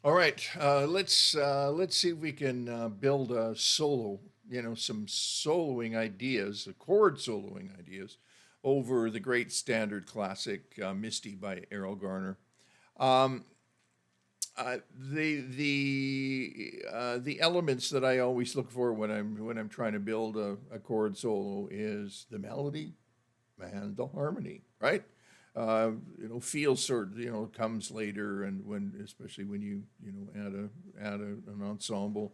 All right, let's see if we can build a solo. Some soloing ideas, chord soloing ideas, over the great standard classic "Misty" by Errol Garner. Um, the elements that I always look for when I'm trying to build a chord solo is the melody and the harmony, right? Feel sort of, comes later, and especially when you add an ensemble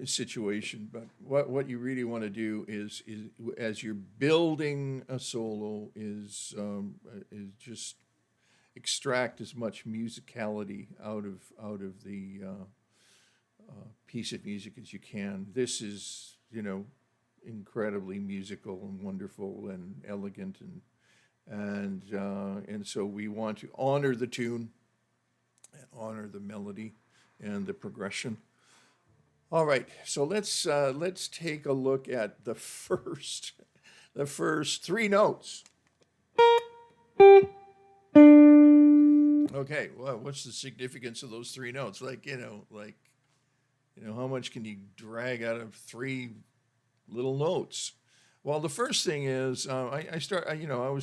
situation. But what you really want to do is as you're building a solo is just extract as much musicality out of the piece of music as you can. This is incredibly musical and wonderful and elegant and so we want to honor the tune and honor the melody and the progression. All right, so let's take a look at the first three notes. Okay, well, what's the significance of those three notes? How much can you drag out of three little notes? Well, the first thing is I was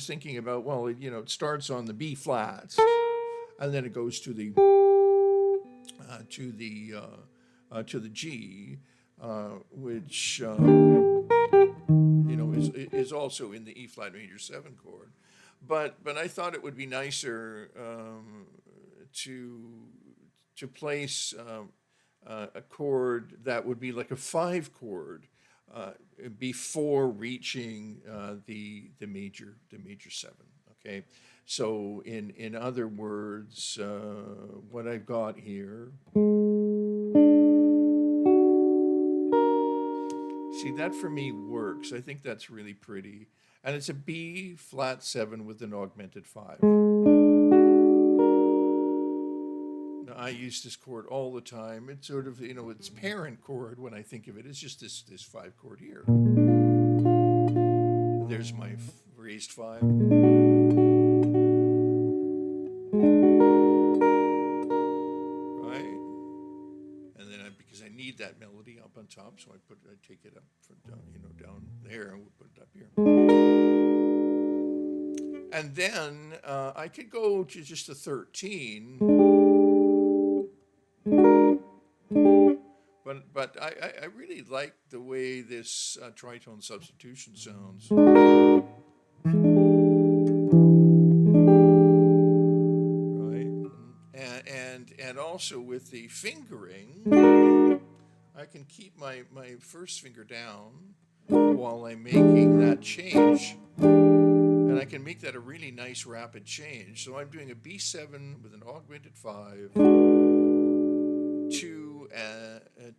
thinking about, well, it starts on the B flats, and then it goes to the G, which is also in the E flat major seven chord. But I thought it would be nicer to place a chord that would be like a five chord before reaching the major seven. Okay, so in other words, what I've got here. See, that for me works. I think that's really pretty. And it's a B flat seven with an augmented five. Now, I use this chord all the time. It's sort of, its parent chord when I think of it. It's just this five chord here. There's my raised five. Right? And then because I need that melody up on top, so I take it up from down there, and we put it up here. And then I could go to just a 13, but I really like the way this tritone substitution sounds. Right, and also with the fingering, I can keep my first finger down while I'm making that change. And I can make that a really nice rapid change. So I'm doing a B7 with an augmented 5,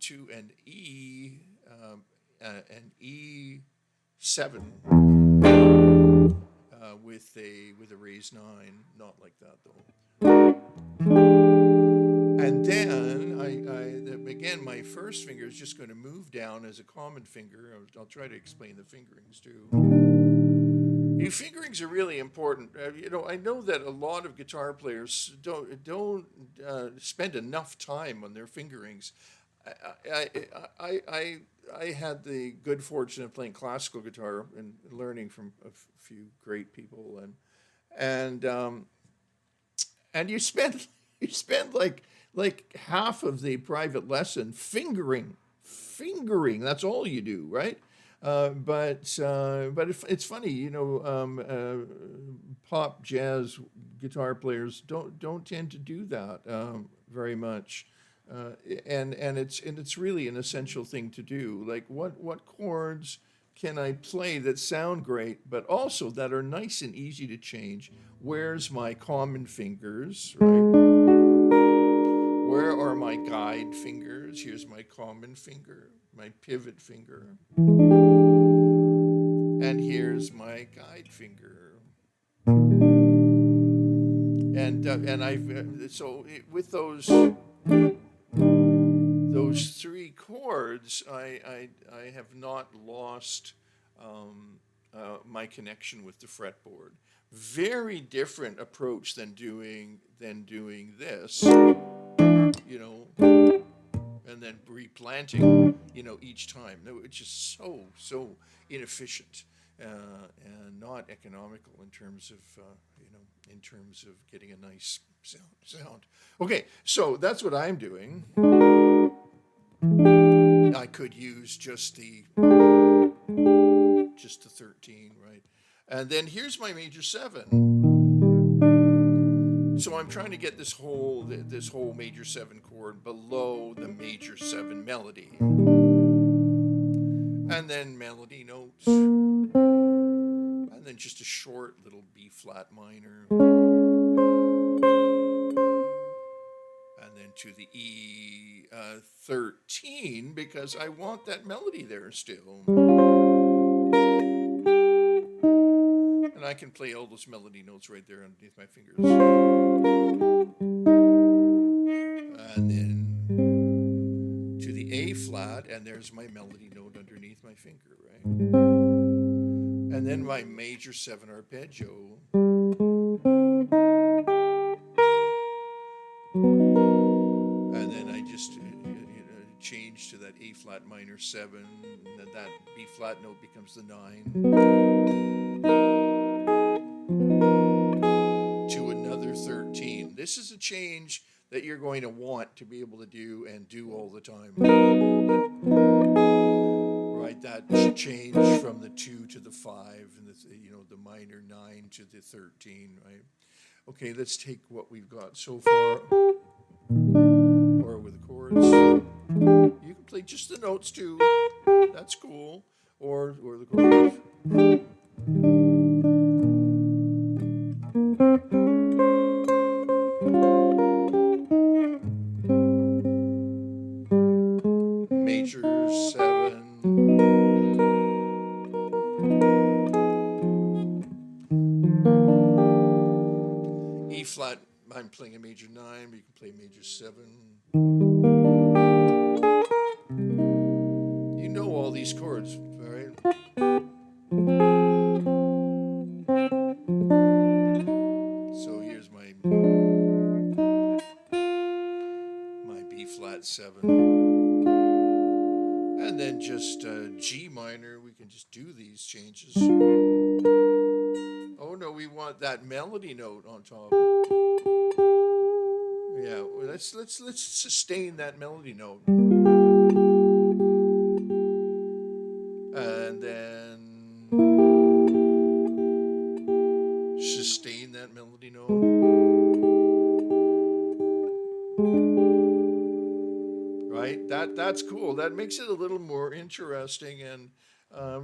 to an E7 with a raised 9, not like that though. And then again, my first finger is just going to move down as a common finger. I'll try to explain the fingerings too. Fingerings are really important. I know that a lot of guitar players don't spend enough time on their fingerings. I had the good fortune of playing classical guitar and learning from a few great people, and you spend like half of the private lesson fingering. That's all you do, right? But it's funny, pop jazz guitar players don't tend to do that very much, and it's really an essential thing to do. Like what chords can I play that sound great, but also that are nice and easy to change? Where's my common fingers, right? Where are my guide fingers? Here's my common finger, my pivot finger. And here's my guide finger. And I've so with those three chords, I have not lost my connection with the fretboard. Very different approach than doing this. and then replanting, each time. No, it's just so inefficient and not economical in terms of getting a nice sound. Okay, so that's what I'm doing. I could use just the 13, right? And then here's my major 7. So I'm trying to get this whole major 7 chord below the major 7 melody. And then melody notes. And then just a short little B flat minor. And then to the E13, because I want that melody there still. And I can play all those melody notes right there underneath my fingers. And then to the A flat, and there's my melody note underneath my finger, right? And then my major 7 arpeggio. And then I just change to that A flat minor 7, and then that B flat note becomes the 9. To another 13. This is a change that you're going to want to be able to do all the time. Right, that change from the 2 to the 5, and the minor 9 to the 13, right? Okay, let's take what we've got so far, or with the chords. You can play just the notes too. That's cool, or the chords. Major 7. E flat, I'm playing a major 9, but you can play major 7. You know all these chords, all right? So here's my B flat 7. And then just G minor, we can just do these changes. Oh no, we want that melody note on top. Yeah, let's sustain that melody note. And then sustain that melody note. Right? That's cool. That makes it a little more interesting, and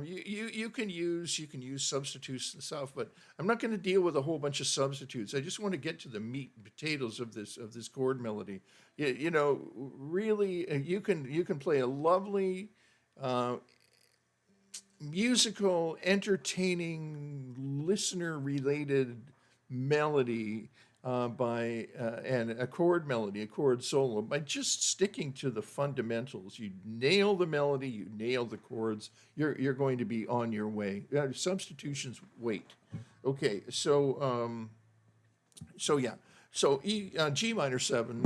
you can use substitutes and stuff, but I'm not going to deal with a whole bunch of substitutes. I just want to get to the meat and potatoes of this chord melody. Really, you can play a lovely, musical, entertaining, listener-related melody and a chord melody, a chord solo, by just sticking to the fundamentals. You nail the melody, you nail the chords, you're going to be on your way. Substitutions wait. Okay, so yeah, so G minor 7,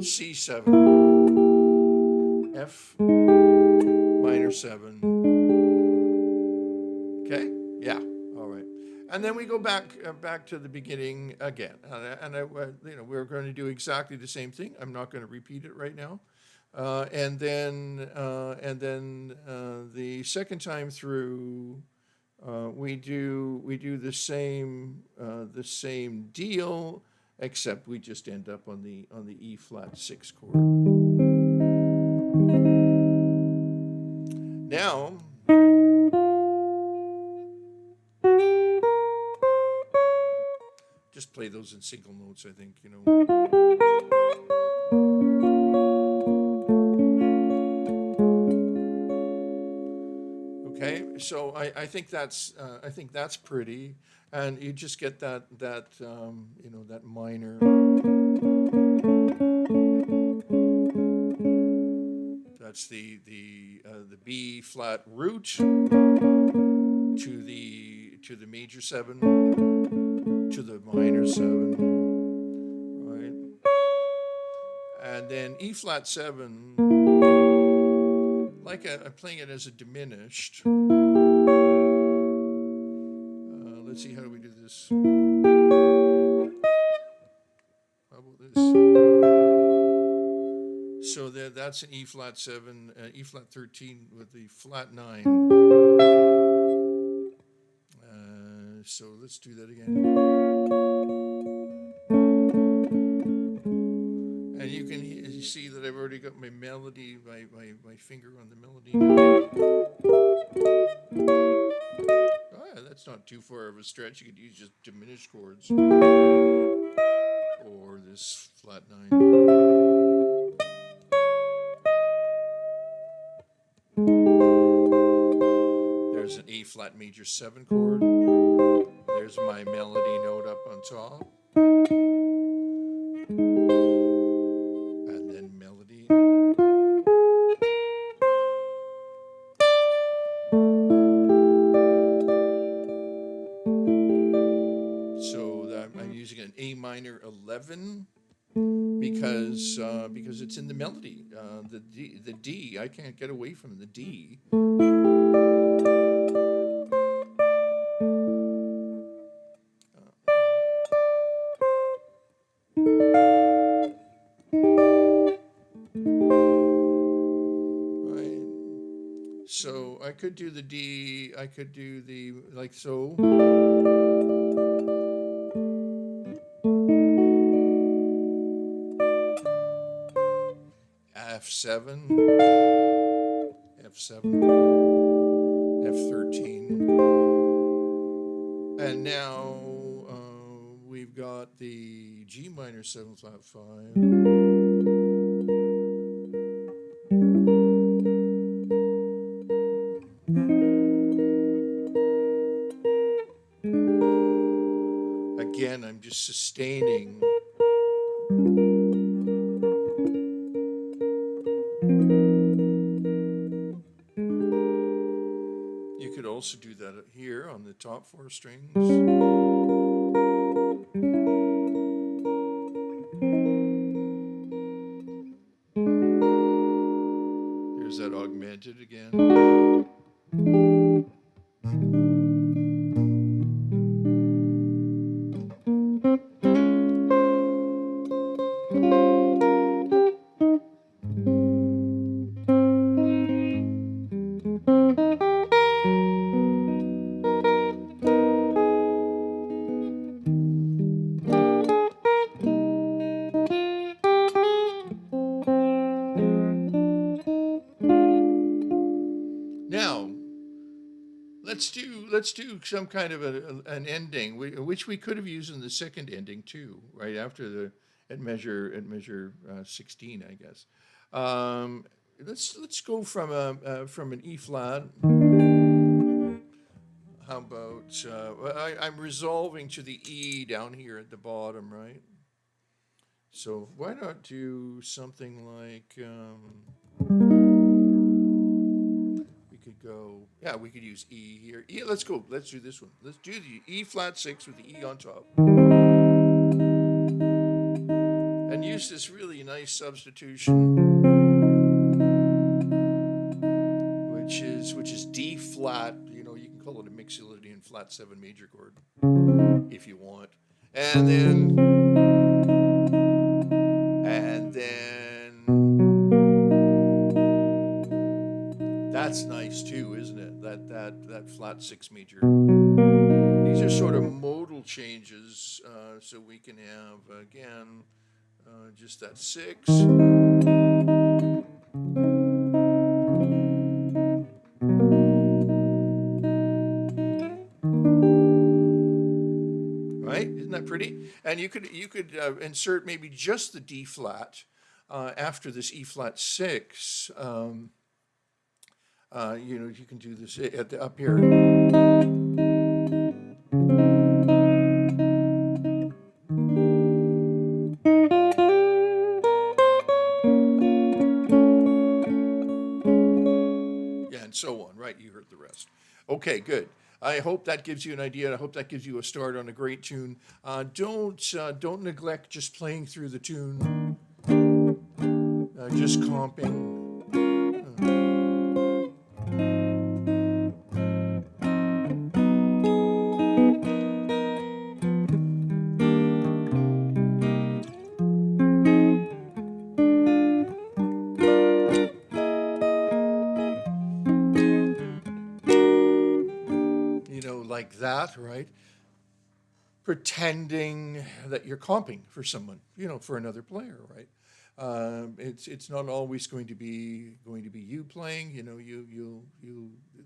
C7, F minor 7. Okay, yeah. And then we go back to the beginning again, and we're going to do exactly the same thing. I'm not going to repeat it right now, and then the second time through, we do the same deal, except we just end up on the E flat 6 chord. Now. Just play those in single notes, I think, Okay, so I think that's pretty, and you just get that minor. That's the B flat root to the major 7. To the minor 7, right? And then E flat 7, like I'm playing it as a diminished. Let's see, how do we do this? How about this? So that's an E flat 7, E flat 13 with the flat 9. So let's do that again. And you can see that I've already got my melody, my finger on the melody note. Oh, yeah, that's not too far of a stretch. You could use just diminished chords. Or this flat 9. There's an A flat major 7 chord. There's my melody note up on top. And then melody. So I'm using an A minor 11 because it's in the melody. The D, I can't get away from the D. So I could do the D, I could do the, like so. F7, F7, F13. And now we've got the G minor 7 flat 5. Again, I'm just sustaining. You could also do that here on the top 4 strings. There's that augmented again. Now, let's do some kind of an ending, which we could have used in the second ending too, right after the at measure 16, I guess. Let's go from an E flat. How about I'm resolving to the E down here at the bottom, right? So why not do something like we could go, yeah, we could use E here. E, let's do this one. Let's do the E flat 6 with the E on top. And use this really nice substitution, which is D flat. You know, you can call it a Mixolydian flat 7 major chord if you want. And then that's nice too, isn't it? That flat 6 major. These are sort of modal changes, so we can have again just that 6. Right? Isn't that pretty? And you could insert maybe just the D flat after this E flat 6. You know, you can do this at the up here. Yeah, and so on, right? You heard the rest. Okay, good. I hope that gives you an idea. I hope that gives you a start on a great tune. Don't neglect just playing through the tune. just comping. Like that, right? Pretending that you're comping for someone, for another player, right? It's not always going to be you playing. You.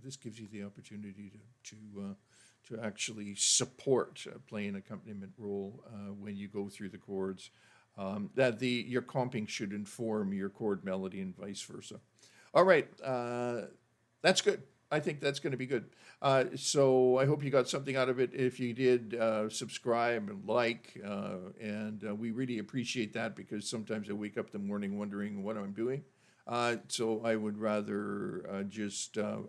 This gives you the opportunity to actually support playing an accompaniment role when you go through the chords. That your comping should inform your chord melody and vice versa. All right, that's good. I think that's going to be good. So I hope you got something out of it. If you did, subscribe and like, and we really appreciate that because sometimes I wake up in the morning wondering what I'm doing. So I would rather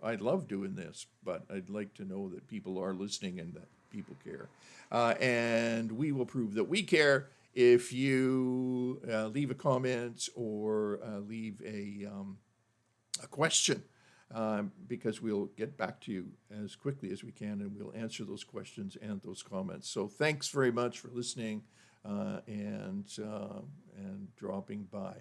I love doing this, but I'd like to know that people are listening and that people care. And we will prove that we care if you leave a comment or leave a question, because we'll get back to you as quickly as we can and we'll answer those questions and those comments. So thanks very much for listening and dropping by.